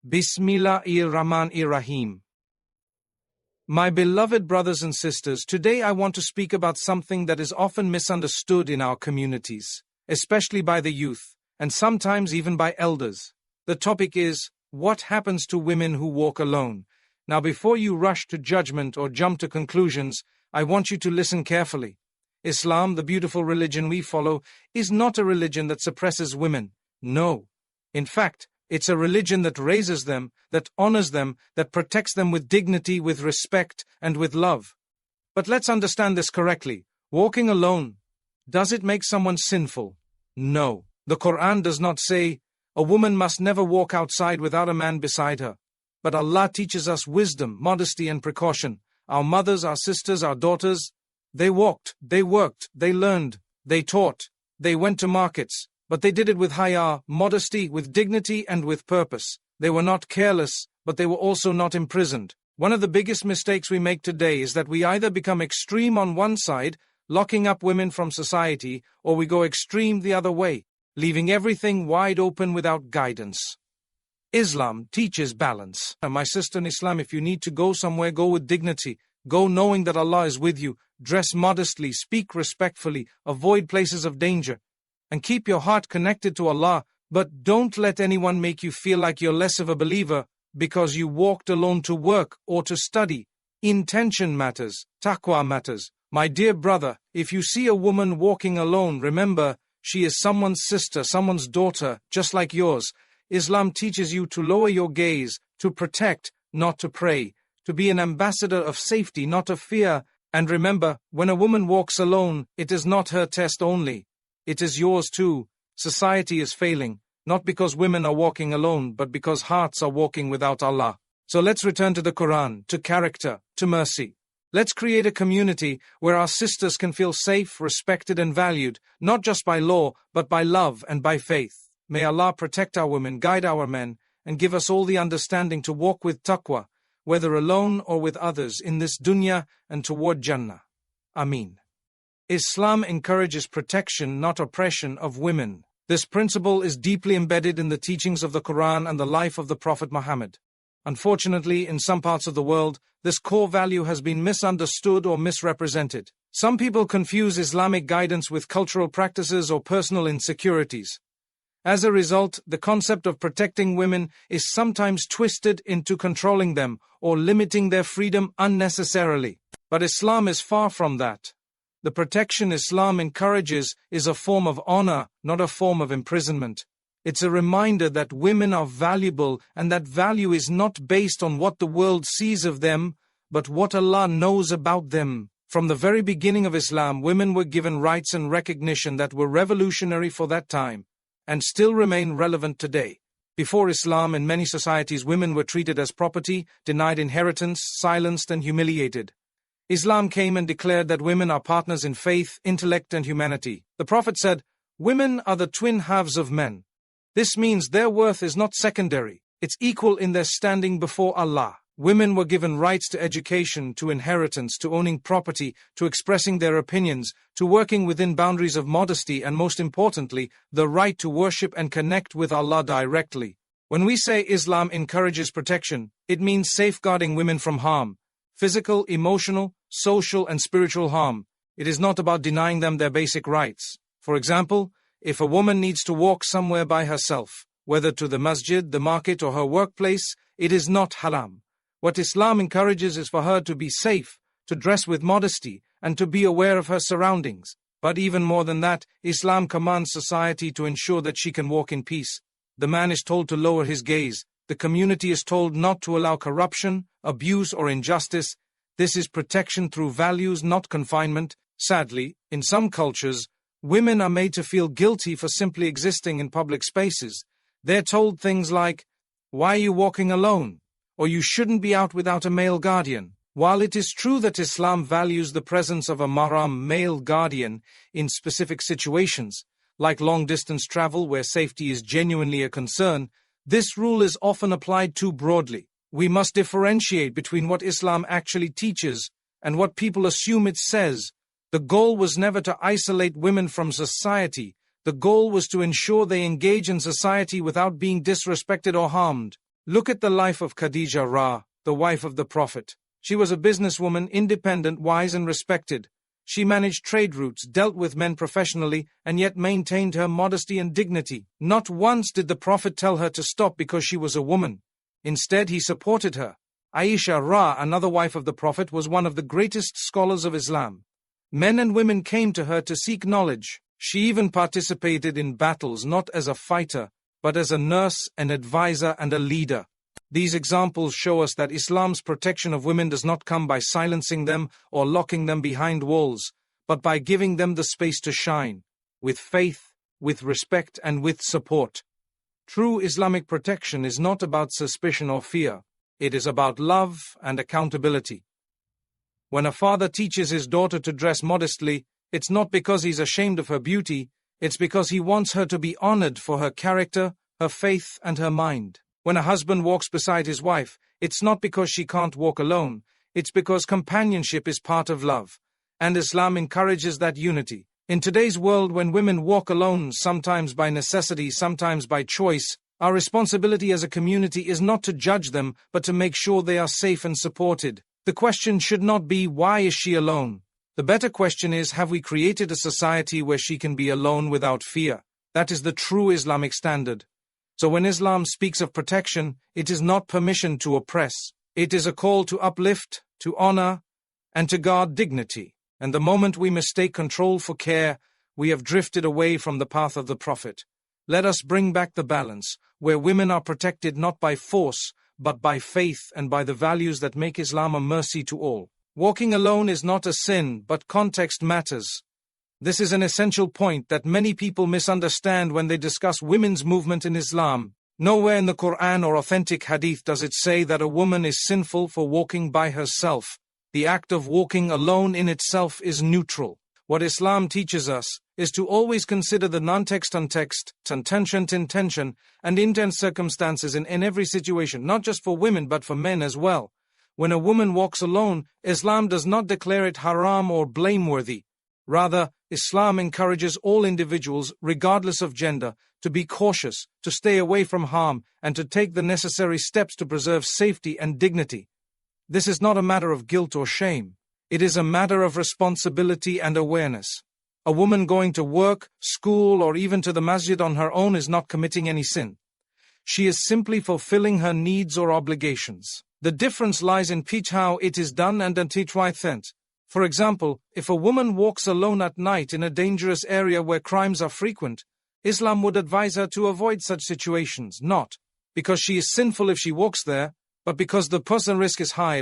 Bismillahir-Rahmanir-Rahim. My beloved brothers and sisters, today I want to speak about something that is often misunderstood in our communities, especially by the youth, and sometimes even by elders. The topic is, what happens to women who walk alone? Now, before you rush to judgment or jump to conclusions, I want you to listen carefully. Islam, the beautiful religion we follow, is not a religion that suppresses women. No. In fact, it's a religion that raises them, that honors them, that protects them with dignity, with respect, and with love. But let's understand this correctly. Walking alone, does it make someone sinful? No. The Quran does not say, a woman must never walk outside without a man beside her. But Allah teaches us wisdom, modesty, and precaution. Our mothers, our sisters, our daughters, they walked, they worked, they learned, they taught, they went to markets. But they did it with haya, modesty, with dignity, and with purpose. They were not careless, but they were also not imprisoned. One of the biggest mistakes we make today is that we either become extreme on one side, locking up women from society, or we go extreme the other way, leaving everything wide open without guidance. Islam teaches balance. My sister in Islam, if you need to go somewhere, go with dignity. Go knowing that Allah is with you. Dress modestly, speak respectfully, avoid places of danger. And keep your heart connected to Allah, but don't let anyone make you feel like you're less of a believer because you walked alone to work or to study. Intention matters, taqwa matters. My dear brother, if you see a woman walking alone, remember, she is someone's sister, someone's daughter, just like yours. Islam teaches you to lower your gaze, to protect, not to prey, to be an ambassador of safety, not of fear. And remember, when a woman walks alone, it is not her test only. It is yours too. Society is failing, not because women are walking alone, but because hearts are walking without Allah. So let's return to the Quran, to character, to mercy. Let's create a community where our sisters can feel safe, respected, and valued, not just by law, but by love and by faith. May Allah protect our women, guide our men, and give us all the understanding to walk with taqwa, whether alone or with others, in this dunya and toward Jannah. Ameen. Islam encourages protection, not oppression, of women. This principle is deeply embedded in the teachings of the Quran and the life of the Prophet Muhammad. Unfortunately, in some parts of the world, this core value has been misunderstood or misrepresented. Some people confuse Islamic guidance with cultural practices or personal insecurities. As a result, the concept of protecting women is sometimes twisted into controlling them or limiting their freedom unnecessarily. But Islam is far from that. The protection Islam encourages is a form of honor, not a form of imprisonment. It's a reminder that women are valuable and that value is not based on what the world sees of them, but what Allah knows about them. From the very beginning of Islam, women were given rights and recognition that were revolutionary for that time, and still remain relevant today. Before Islam, in many societies, women were treated as property, denied inheritance, silenced, and humiliated. Islam came and declared that women are partners in faith, intellect, and humanity. The Prophet said, women are the twin halves of men. This means their worth is not secondary, it's equal in their standing before Allah. Women were given rights to education, to inheritance, to owning property, to expressing their opinions, to working within boundaries of modesty, and most importantly, the right to worship and connect with Allah directly. When we say Islam encourages protection, it means safeguarding women from harm. Physical, emotional, social, and spiritual harm. It is not about denying them their basic rights. For example, if a woman needs to walk somewhere by herself, whether to the masjid, the market, or her workplace, it is not haram. What Islam encourages is for her to be safe, to dress with modesty, and to be aware of her surroundings. But even more than that, Islam commands society to ensure that she can walk in peace. The man is told to lower his gaze. The community is told not to allow corruption, abuse, or injustice. This is protection through values, not confinement. Sadly, in some cultures, women are made to feel guilty for simply existing in public spaces. They're told things like, "Why are you walking alone?" or "You shouldn't be out without a male guardian." While it is true that Islam values the presence of a mahram male guardian in specific situations, like long-distance travel where safety is genuinely a concern, this rule is often applied too broadly. We must differentiate between what Islam actually teaches and what people assume it says. The goal was never to isolate women from society. The goal was to ensure they engage in society without being disrespected or harmed. Look at the life of Khadija Ra, the wife of the Prophet. She was a businesswoman, independent, wise and respected. She managed trade routes, dealt with men professionally, and yet maintained her modesty and dignity. Not once did the Prophet tell her to stop because she was a woman. Instead, he supported her. Aisha Ra, another wife of the Prophet, was one of the greatest scholars of Islam. Men and women came to her to seek knowledge. She even participated in battles not as a fighter, but as a nurse, an advisor, and a leader. These examples show us that Islam's protection of women does not come by silencing them or locking them behind walls, but by giving them the space to shine, with faith, with respect, and with support. True Islamic protection is not about suspicion or fear. It is about love and accountability. When a father teaches his daughter to dress modestly, it's not because he's ashamed of her beauty, it's because he wants her to be honored for her character, her faith, and her mind. When a husband walks beside his wife, it's not because she can't walk alone, it's because companionship is part of love. And Islam encourages that unity. In today's world, when women walk alone, sometimes by necessity, sometimes by choice, our responsibility as a community is not to judge them, but to make sure they are safe and supported. The question should not be, why is she alone? The better question is, have we created a society where she can be alone without fear? That is the true Islamic standard. So when Islam speaks of protection, it is not permission to oppress. It is a call to uplift, to honor, and to guard dignity. And the moment we mistake control for care, we have drifted away from the path of the Prophet. Let us bring back the balance, where women are protected not by force, but by faith and by the values that make Islam a mercy to all. Walking alone is not a sin, but context matters. This is an essential point that many people misunderstand when they discuss women's movement in Islam. Nowhere in the Quran or authentic hadith does it say that a woman is sinful for walking by herself. The act of walking alone in itself is neutral. What Islam teaches us is to always consider the non-text untext, tangent intention, and intent circumstances in every situation, not just for women but for men as well. When a woman walks alone, Islam does not declare it haram or blameworthy. Rather, Islam encourages all individuals, regardless of gender, to be cautious, to stay away from harm, and to take the necessary steps to preserve safety and dignity. This is not a matter of guilt or shame. It is a matter of responsibility and awareness. A woman going to work, school, or even to the masjid on her own is not committing any sin. She is simply fulfilling her needs or obligations. The difference lies in how it is done and until. For example, if a woman walks alone at night in a dangerous area where crimes are frequent, Islam would advise her to avoid such situations, not because she is sinful if she walks there, but because the person risk is high,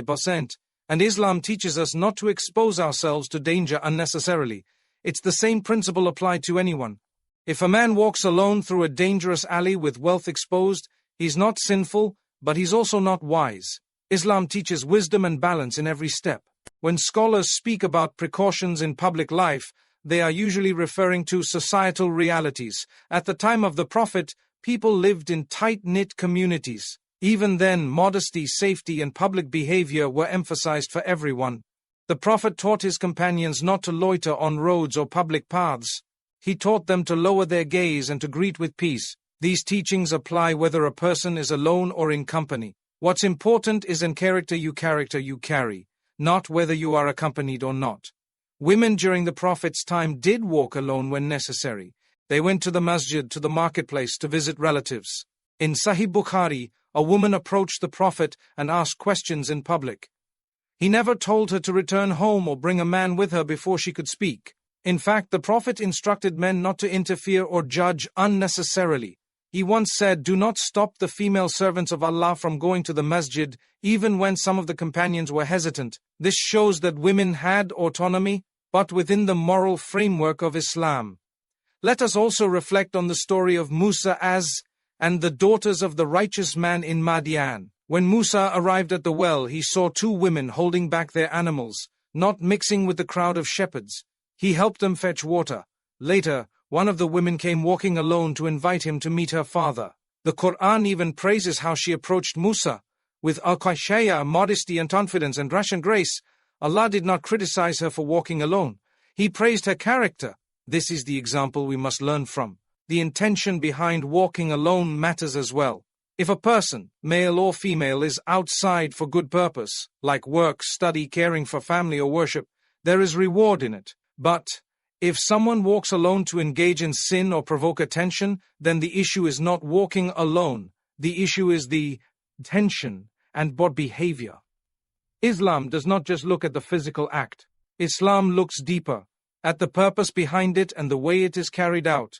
and Islam teaches us not to expose ourselves to danger unnecessarily. It's the same principle applied to anyone. If a man walks alone through a dangerous alley with wealth exposed, he's not sinful, but he's also not wise. Islam teaches wisdom and balance in every step. When scholars speak about precautions in public life, they are usually referring to societal realities. At the time of the Prophet, people lived in tight-knit communities. Even then, modesty, safety, and public behavior were emphasized for everyone. The Prophet taught his companions not to loiter on roads or public paths. He taught them to lower their gaze and to greet with peace. These teachings apply whether a person is alone or in company. What's important is in character you carry, not whether you are accompanied or not. Women during the Prophet's time did walk alone when necessary. They went to the masjid, to the marketplace, to visit relatives. In Sahih Bukhari, a woman approached the Prophet and asked questions in public. He never told her to return home or bring a man with her before she could speak. In fact, the Prophet instructed men not to interfere or judge unnecessarily. He once said, "Do not stop the female servants of Allah from going to the masjid, even when some of the companions were hesitant." This shows that women had autonomy, but within the moral framework of Islam. Let us also reflect on the story of Musa and the daughters of the righteous man in Madian. When Musa arrived at the well, he saw two women holding back their animals, not mixing with the crowd of shepherds. He helped them fetch water. Later, one of the women came walking alone to invite him to meet her father. The Quran even praises how she approached Musa. With al-Qashaya, modesty and confidence and rash and grace, Allah did not criticize her for walking alone. He praised her character. This is the example we must learn from. The intention behind walking alone matters as well. If a person, male or female, is outside for good purpose, like work, study, caring for family or worship, there is reward in it. But if someone walks alone to engage in sin or provoke attention, then the issue is not walking alone. The issue is the intention and bad behavior. Islam does not just look at the physical act. Islam looks deeper, at the purpose behind it and the way it is carried out.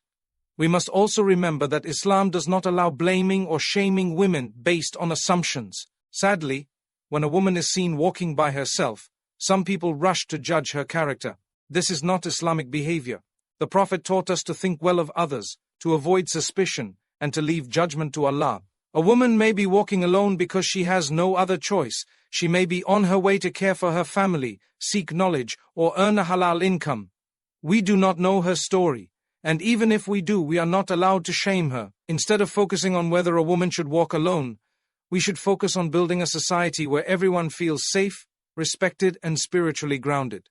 We must also remember that Islam does not allow blaming or shaming women based on assumptions. Sadly, when a woman is seen walking by herself, some people rush to judge her character. This is not Islamic behavior. The Prophet taught us to think well of others, to avoid suspicion, and to leave judgment to Allah. A woman may be walking alone because she has no other choice. She may be on her way to care for her family, seek knowledge, or earn a halal income. We do not know her story, and even if we do, we are not allowed to shame her. Instead of focusing on whether a woman should walk alone, we should focus on building a society where everyone feels safe, respected, and spiritually grounded.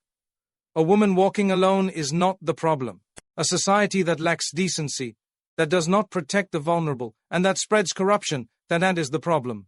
A woman walking alone is not the problem. A society that lacks decency, that does not protect the vulnerable, and that spreads corruption, that is the problem.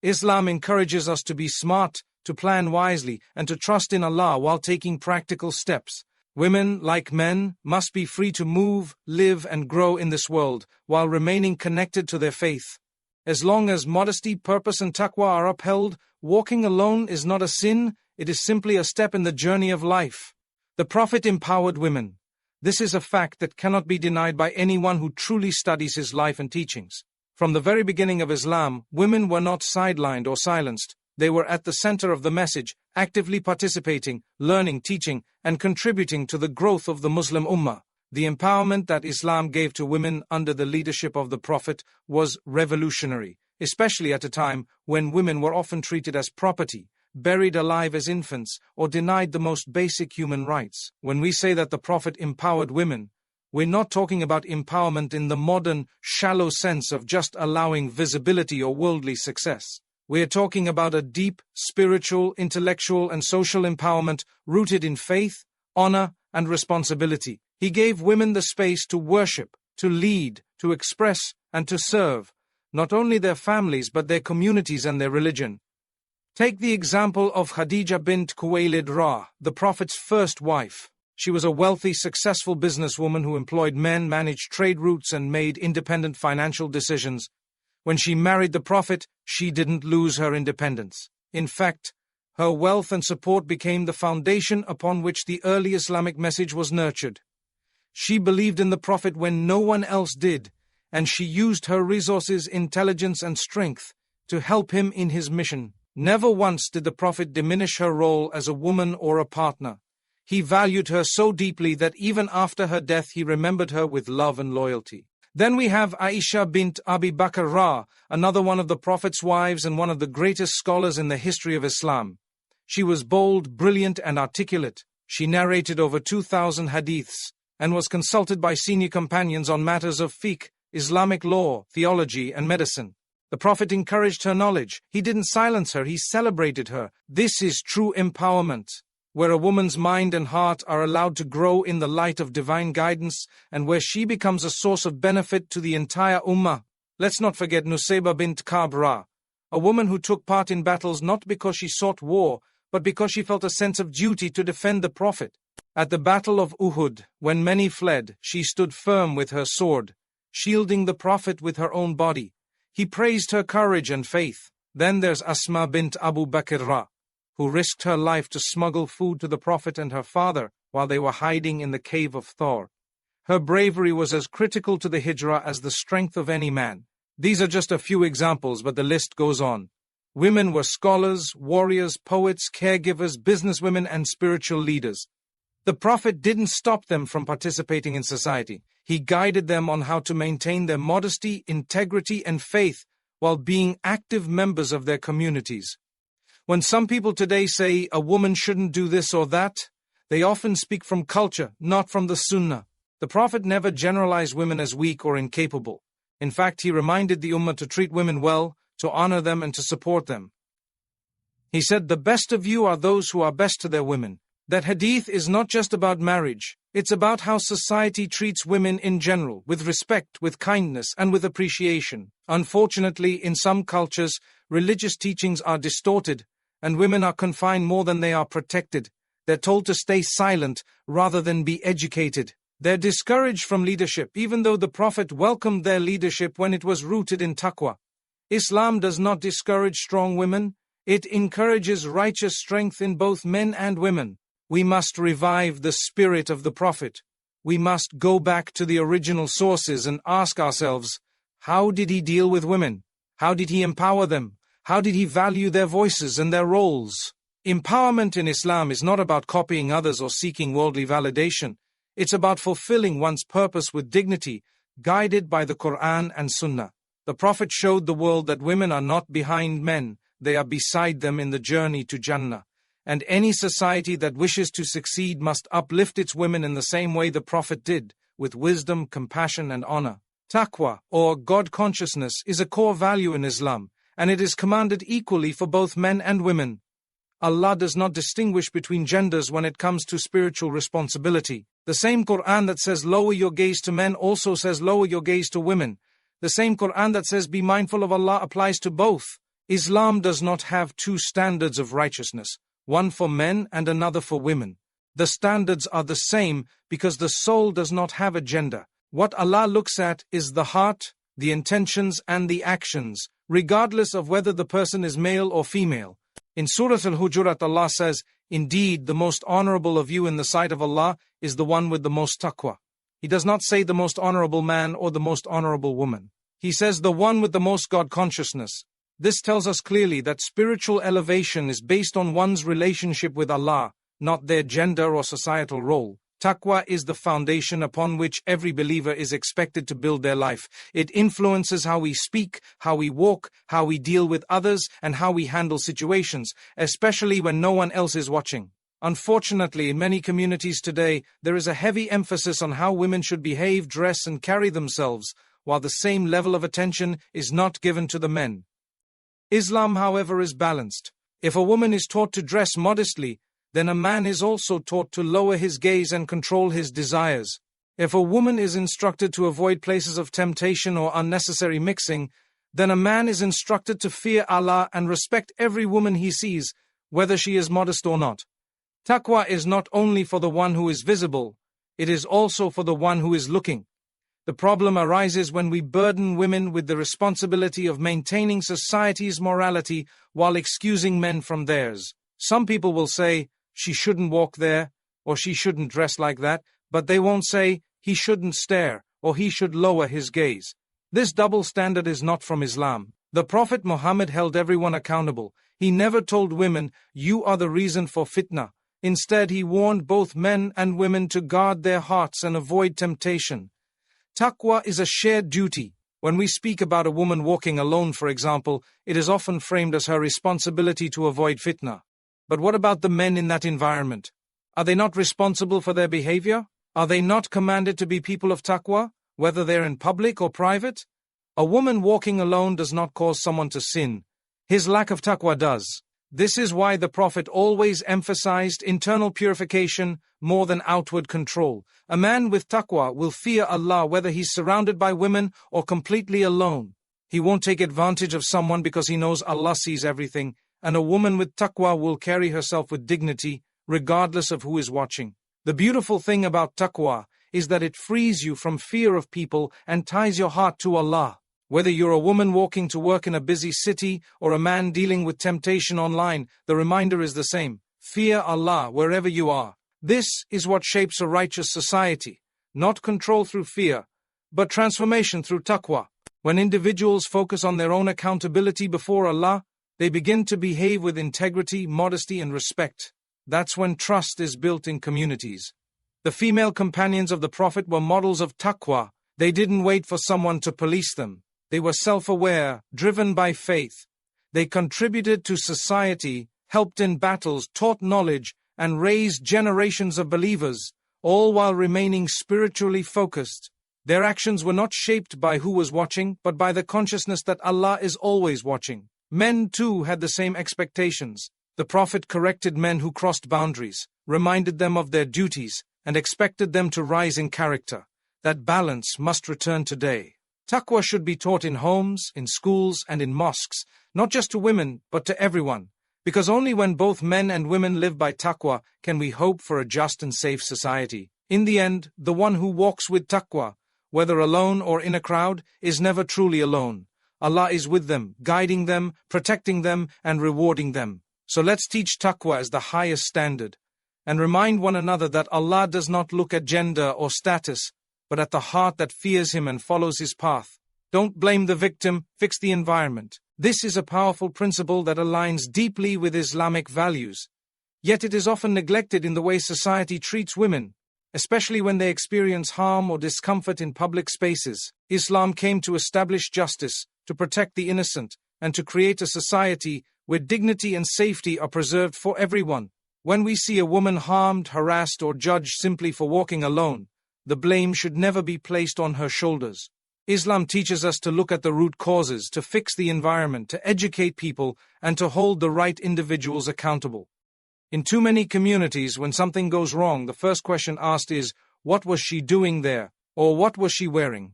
Islam encourages us to be smart, to plan wisely, and to trust in Allah while taking practical steps. Women, like men, must be free to move, live, and grow in this world, while remaining connected to their faith. As long as modesty, purpose, and taqwa are upheld, walking alone is not a sin, it is simply a step in the journey of life. The Prophet empowered women. This is a fact that cannot be denied by anyone who truly studies his life and teachings. From the very beginning of Islam, women were not sidelined or silenced. They were at the center of the message, actively participating, learning, teaching, and contributing to the growth of the Muslim Ummah. The empowerment that Islam gave to women under the leadership of the Prophet was revolutionary, especially at a time when women were often treated as property, buried alive as infants, or denied the most basic human rights. When we say that the Prophet empowered women, we're not talking about empowerment in the modern, shallow sense of just allowing visibility or worldly success. We're talking about a deep, spiritual, intellectual, and social empowerment rooted in faith, honor, and responsibility. He gave women the space to worship, to lead, to express, and to serve, not only their families but their communities and their religion. Take the example of Khadija bint Khuwaylid Ra, the Prophet's first wife. She was a wealthy, successful businesswoman who employed men, managed trade routes, and made independent financial decisions. When she married the Prophet, she didn't lose her independence. In fact, her wealth and support became the foundation upon which the early Islamic message was nurtured. She believed in the Prophet when no one else did, and she used her resources, intelligence, and strength to help him in his mission. Never once did the Prophet diminish her role as a woman or a partner. He valued her so deeply that even after her death he remembered her with love and loyalty. Then we have Aisha bint Abi Bakr Ra, another one of the Prophet's wives and one of the greatest scholars in the history of Islam. She was bold, brilliant, and articulate. She narrated over 2,000 hadiths and was consulted by senior companions on matters of fiqh, Islamic law, theology, and medicine. The Prophet encouraged her knowledge. He didn't silence her, he celebrated her. This is true empowerment, where a woman's mind and heart are allowed to grow in the light of divine guidance and where she becomes a source of benefit to the entire ummah. Let's not forget Nusayba bint Ka'b Ra, a woman who took part in battles not because she sought war, but because she felt a sense of duty to defend the Prophet. At the Battle of Uhud, when many fled, she stood firm with her sword, shielding the Prophet with her own body. He praised her courage and faith. Then there's Asma bint Abu Bakr Ra, who risked her life to smuggle food to the Prophet and her father while they were hiding in the cave of Thor. Her bravery was as critical to the hijrah as the strength of any man. These are just a few examples, but the list goes on. Women were scholars, warriors, poets, caregivers, businesswomen, and spiritual leaders. The Prophet didn't stop them from participating in society. He guided them on how to maintain their modesty, integrity, and faith while being active members of their communities. When some people today say a woman shouldn't do this or that, they often speak from culture, not from the Sunnah. The Prophet never generalized women as weak or incapable. In fact, he reminded the Ummah to treat women well, to honor them, and to support them. He said, "The best of you are those who are best to their women." That hadith is not just about marriage, it's about how society treats women in general, with respect, with kindness, and with appreciation. Unfortunately, in some cultures, religious teachings are distorted, and women are confined more than they are protected. They're told to stay silent rather than be educated. They're discouraged from leadership, even though the Prophet welcomed their leadership when it was rooted in taqwa. Islam does not discourage strong women, it encourages righteous strength in both men and women. We must revive the spirit of the Prophet. We must go back to the original sources and ask ourselves, how did he deal with women? How did he empower them? How did he value their voices and their roles? Empowerment in Islam is not about copying others or seeking worldly validation. It's about fulfilling one's purpose with dignity, guided by the Quran and Sunnah. The Prophet showed the world that women are not behind men, they are beside them in the journey to Jannah. And any society that wishes to succeed must uplift its women in the same way the Prophet did, with wisdom, compassion, and honor. Taqwa, or God consciousness, is a core value in Islam, and it is commanded equally for both men and women. Allah does not distinguish between genders when it comes to spiritual responsibility. The same Quran that says lower your gaze to men also says lower your gaze to women. The same Quran that says be mindful of Allah applies to both. Islam does not have two standards of righteousness, one for men and another for women. The standards are the same because the soul does not have a gender. What Allah looks at is the heart, the intentions, and the actions, regardless of whether the person is male or female. In Surah Al-Hujurat, Allah says, "Indeed, the most honorable of you in the sight of Allah is the one with the most taqwa." He does not say the most honorable man or the most honorable woman. He says the one with the most God consciousness. This tells us clearly that spiritual elevation is based on one's relationship with Allah, not their gender or societal role. Taqwa is the foundation upon which every believer is expected to build their life. It influences how we speak, how we walk, how we deal with others, and how we handle situations, especially when no one else is watching. Unfortunately, in many communities today, there is a heavy emphasis on how women should behave, dress, and carry themselves, while the same level of attention is not given to the men. Islam, however, is balanced. If a woman is taught to dress modestly, then a man is also taught to lower his gaze and control his desires. If a woman is instructed to avoid places of temptation or unnecessary mixing, then a man is instructed to fear Allah and respect every woman he sees, whether she is modest or not. Taqwa is not only for the one who is visible, it is also for the one who is looking. The problem arises when we burden women with the responsibility of maintaining society's morality while excusing men from theirs. Some people will say, she shouldn't walk there, or she shouldn't dress like that, but they won't say, he shouldn't stare, or he should lower his gaze. This double standard is not from Islam. The Prophet Muhammad held everyone accountable. He never told women, you are the reason for fitna. Instead, he warned both men and women to guard their hearts and avoid temptation. Taqwa is a shared duty. When we speak about a woman walking alone, for example, it is often framed as her responsibility to avoid fitna. But what about the men in that environment? Are they not responsible for their behavior? Are they not commanded to be people of taqwa, whether they're in public or private? A woman walking alone does not cause someone to sin. His lack of taqwa does. This is why the Prophet always emphasized internal purification more than outward control. A man with taqwa will fear Allah whether he's surrounded by women or completely alone. He won't take advantage of someone because he knows Allah sees everything. And a woman with taqwa will carry herself with dignity, regardless of who is watching. The beautiful thing about taqwa is that it frees you from fear of people and ties your heart to Allah. Whether you're a woman walking to work in a busy city or a man dealing with temptation online, the reminder is the same. Fear Allah wherever you are. This is what shapes a righteous society. Not control through fear, but transformation through taqwa. When individuals focus on their own accountability before Allah, they begin to behave with integrity, modesty, and respect. That's when trust is built in communities. The female companions of the Prophet were models of taqwa. They didn't wait for someone to police them. They were self-aware, driven by faith. They contributed to society, helped in battles, taught knowledge, and raised generations of believers, all while remaining spiritually focused. Their actions were not shaped by who was watching, but by the consciousness that Allah is always watching. Men too had the same expectations. The Prophet corrected men who crossed boundaries. reminded them of their duties, and expected them to rise in character. That balance must return today. Taqwa should be taught in homes, in schools, and in mosques, not just to women, but to everyone. Because only when both men and women live by taqwa can we hope for a just and safe society. In the end, the one who walks with taqwa, whether alone or in a crowd, is never truly alone. Allah is with them, guiding them, protecting them, and rewarding them. So let's teach taqwa as the highest standard, and remind one another that Allah does not look at gender or status, but at the heart that fears Him and follows His path. Don't blame the victim, fix the environment. This is a powerful principle that aligns deeply with Islamic values. Yet it is often neglected in the way society treats women, especially when they experience harm or discomfort in public spaces. Islam came to establish justice, to protect the innocent, and to create a society where dignity and safety are preserved for everyone. When we see a woman harmed, harassed, or judged simply for walking alone, the blame should never be placed on her shoulders. Islam teaches us to look at the root causes, to fix the environment, to educate people, and to hold the right individuals accountable. In too many communities, when something goes wrong, the first question asked is, what was she doing there? Or what was she wearing?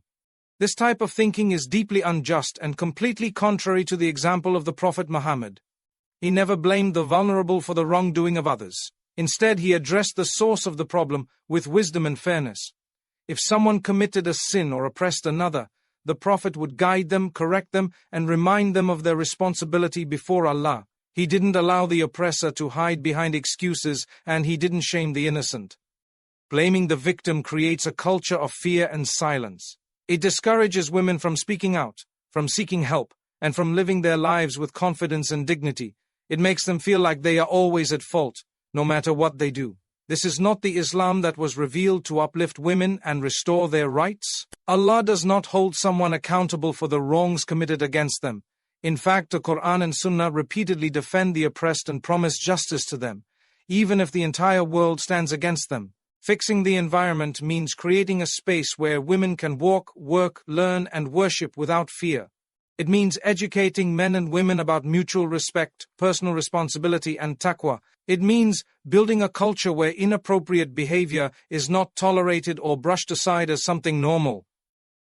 This type of thinking is deeply unjust and completely contrary to the example of the Prophet Muhammad. He never blamed the vulnerable for the wrongdoing of others. Instead, he addressed the source of the problem with wisdom and fairness. If someone committed a sin or oppressed another, the Prophet would guide them, correct them, and remind them of their responsibility before Allah. He didn't allow the oppressor to hide behind excuses, and he didn't shame the innocent. Blaming the victim creates a culture of fear and silence. It discourages women from speaking out, from seeking help, and from living their lives with confidence and dignity. It makes them feel like they are always at fault, no matter what they do. This is not the Islam that was revealed to uplift women and restore their rights. Allah does not hold someone accountable for the wrongs committed against them. In fact, the Quran and Sunnah repeatedly defend the oppressed and promise justice to them, even if the entire world stands against them. Fixing the environment means creating a space where women can walk, work, learn, and worship without fear. It means educating men and women about mutual respect, personal responsibility, and taqwa. It means building a culture where inappropriate behavior is not tolerated or brushed aside as something normal.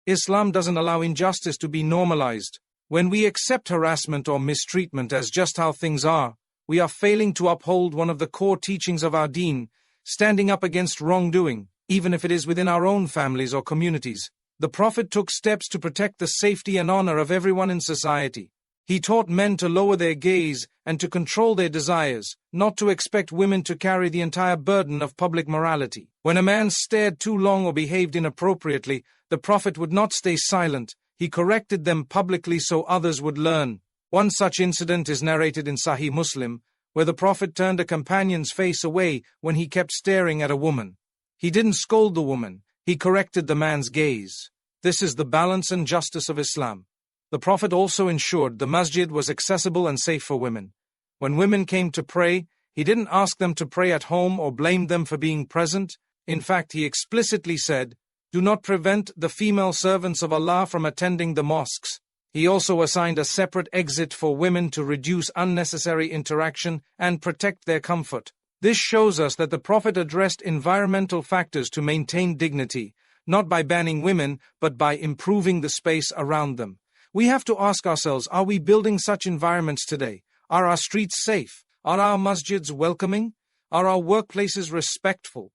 Islam doesn't allow injustice to be normalized. When we accept harassment or mistreatment as just how things are, we are failing to uphold one of the core teachings of our deen, standing up against wrongdoing, even if it is within our own families or communities. The Prophet took steps to protect the safety and honor of everyone in society. He taught men to lower their gaze and to control their desires, not to expect women to carry the entire burden of public morality. When a man stared too long or behaved inappropriately, the Prophet would not stay silent. He corrected them publicly so others would learn. One such incident is narrated in Sahih Muslim, where the Prophet turned a companion's face away when he kept staring at a woman. He didn't scold the woman. He corrected the man's gaze. This is the balance and justice of Islam. The Prophet also ensured the masjid was accessible and safe for women. When women came to pray, he didn't ask them to pray at home or blame them for being present. In fact, he explicitly said, "Do not prevent the female servants of Allah from attending the mosques." He also assigned a separate exit for women to reduce unnecessary interaction and protect their comfort. This shows us that the Prophet addressed environmental factors to maintain dignity, not by banning women, but by improving the space around them. We have to ask ourselves, are we building such environments today? Are our streets safe? Are our masjids welcoming? Are our workplaces respectful?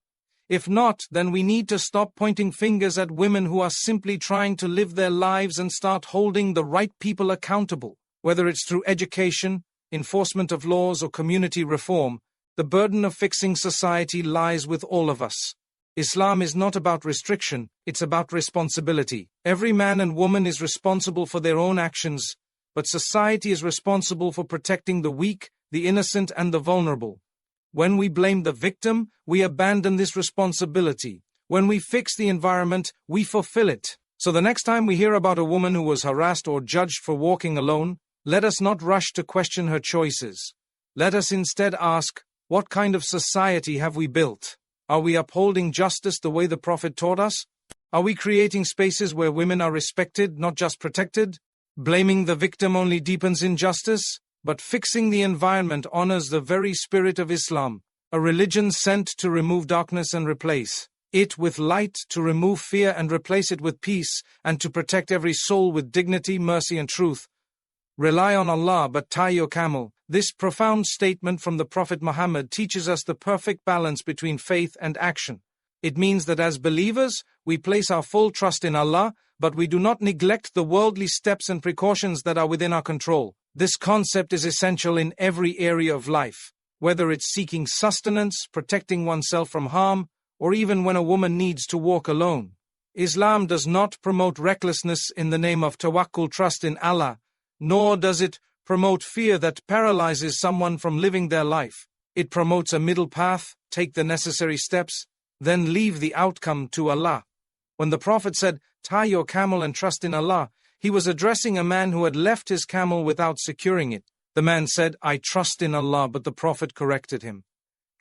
If not, then we need to stop pointing fingers at women who are simply trying to live their lives and start holding the right people accountable. Whether it's through education, enforcement of laws, or community reform, the burden of fixing society lies with all of us. Islam is not about restriction, it's about responsibility. Every man and woman is responsible for their own actions, but society is responsible for protecting the weak, the innocent, and the vulnerable. When we blame the victim, we abandon this responsibility. When we fix the environment, we fulfill it. So the next time we hear about a woman who was harassed or judged for walking alone, let us not rush to question her choices. Let us instead ask, what kind of society have we built? Are we upholding justice the way the Prophet taught us? Are we creating spaces where women are respected, not just protected? Blaming the victim only deepens injustice, but fixing the environment honors the very spirit of Islam. a religion sent to remove darkness and replace it with light, to remove fear and replace it with peace, and to protect every soul with dignity, mercy and truth. Rely on Allah, but tie your camel. This profound statement from the Prophet Muhammad teaches us the perfect balance between faith and action. It means that as believers, we place our full trust in Allah, but we do not neglect the worldly steps and precautions that are within our control. This concept is essential in every area of life, whether it's seeking sustenance, protecting oneself from harm, or even when a woman needs to walk alone. Islam does not promote recklessness in the name of tawakkul, trust in Allah, nor does it promote fear that paralyzes someone from living their life. It promotes a middle path: take the necessary steps, then leave the outcome to Allah. When the Prophet said, "Tie your camel and trust in Allah," he was addressing a man who had left his camel without securing it. The man said, "I trust in Allah," but the Prophet corrected him.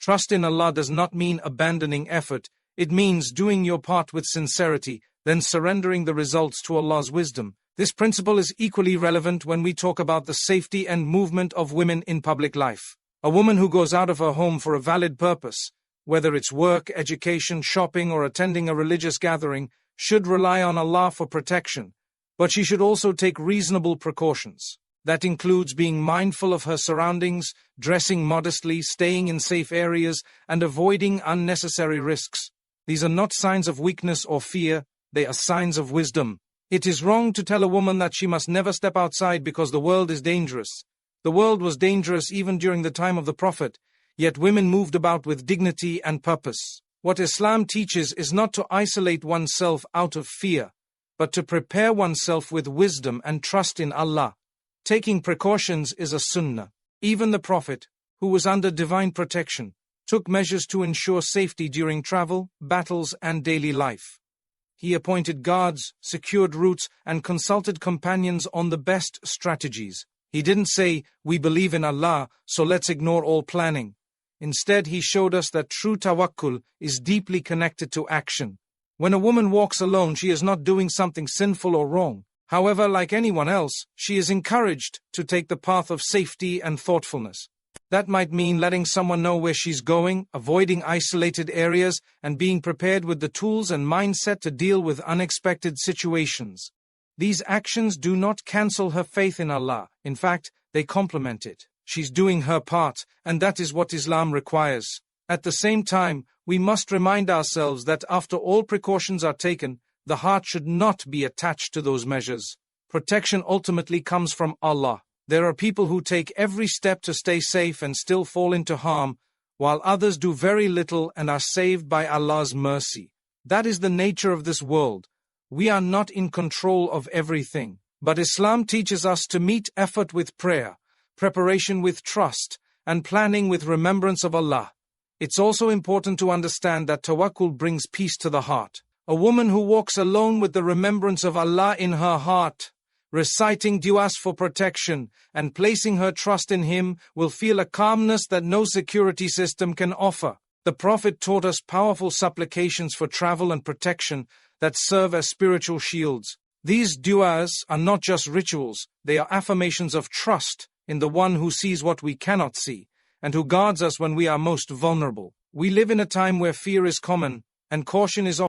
Trust in Allah does not mean abandoning effort. It means doing your part with sincerity, then surrendering the results to Allah's wisdom. This principle is equally relevant when we talk about the safety and movement of women in public life. A woman who goes out of her home for a valid purpose, whether it's work, education, shopping, or attending a religious gathering, should rely on Allah for protection. But she should also take reasonable precautions. That includes being mindful of her surroundings, dressing modestly, staying in safe areas, and avoiding unnecessary risks. These are not signs of weakness or fear, they are signs of wisdom. It is wrong to tell a woman that she must never step outside because the world is dangerous. The world was dangerous even during the time of the Prophet, yet women moved about with dignity and purpose. What Islam teaches is not to isolate oneself out of fear, but to prepare oneself with wisdom and trust in Allah. Taking precautions is a sunnah. Even the Prophet, who was under divine protection, took measures to ensure safety during travel, battles, and daily life. He appointed guards, secured routes, and consulted companions on the best strategies. He didn't say, "We believe in Allah, so let's ignore all planning." Instead, he showed us that true tawakkul is deeply connected to action. When a woman walks alone, she is not doing something sinful or wrong. However, like anyone else, she is encouraged to take the path of safety and thoughtfulness. That might mean letting someone know where she's going, avoiding isolated areas, and being prepared with the tools and mindset to deal with unexpected situations. These actions do not cancel her faith in Allah. In fact, they complement it. She's doing her part, and that is what Islam requires. At the same time, we must remind ourselves that after all precautions are taken, the heart should not be attached to those measures. Protection ultimately comes from Allah. There are people who take every step to stay safe and still fall into harm, while others do very little and are saved by Allah's mercy. That is the nature of this world. We are not in control of everything, but Islam teaches us to meet effort with prayer, preparation with trust, and planning with remembrance of Allah. It's also important to understand that tawakkul brings peace to the heart. A woman who walks alone with the remembrance of Allah in her heart, reciting du'as for protection, and placing her trust in Him, will feel a calmness that no security system can offer. The Prophet taught us powerful supplications for travel and protection that serve as spiritual shields. These du'as are not just rituals, they are affirmations of trust in the one who sees what we cannot see, and who guards us when we are most vulnerable. We live in a time where fear is common, and caution is